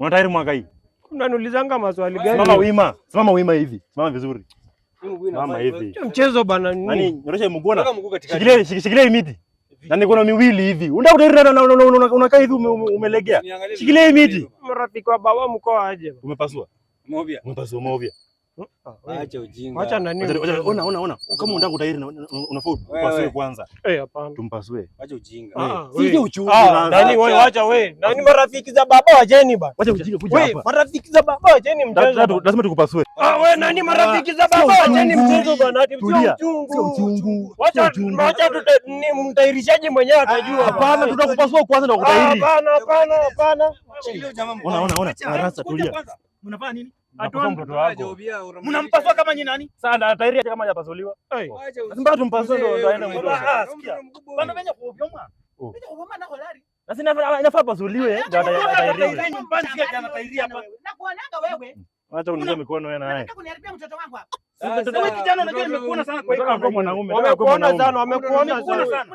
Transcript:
Una tairi mwaka hii? Unaniulizanga maswali gani? Simama wima. Simama wima hivi. Simama vizuri. Mama hivi. Mchezo bana nini? Nani, nyorosha mguu na. Shikilia hii miti. Na mikono miwili hivi. Unataka kutairi unakaa hivi umelegea. Shikilia hii miti. Marafiki wa baba mko aje? Umepasua. Movia. Umepasua movia. Acha ujinga. Acha nani? Ona. Kama unataka kutairi unafaa upasue kwanza. Hapana. Tumpasue. Acha ujinga. Sije uchungu. Nani wewe acha wewe. Nani marafiki za baba wajeni bana. Wacha ujinga kuja hapa. Wewe marafiki za baba wajeni mchezo. Lazima tukupasue. Wewe nani marafiki za baba wajeni mchezo bana. Sio uchungu. Wacha mtairishaje mwenyewe atajua. Hapana, tutakupasua kwanza ndio kutairi. Hapana. Ona. Rasa tulia. Mnafanya nini? Atoa mtoto wako. Mnampasua kama nyinyi nani? Sana tairi kama hajapasuliwa. Lazima tumpasue ndio aende mtoto. Sikia. Bana venye kuvyoma. Venye kuvyoma na holari. Sasa inafaa pasuliwe ndio atairi. Nyumbani sikia jana tairi hapa. Na kuonaga wewe. Acha unipe mikono wewe na yeye. Nataka kuniharibia mtoto wangu hapa. Wewe kijana unajua nimekuona sana kwa hiyo Kama mwanaume. Wamekuona sana.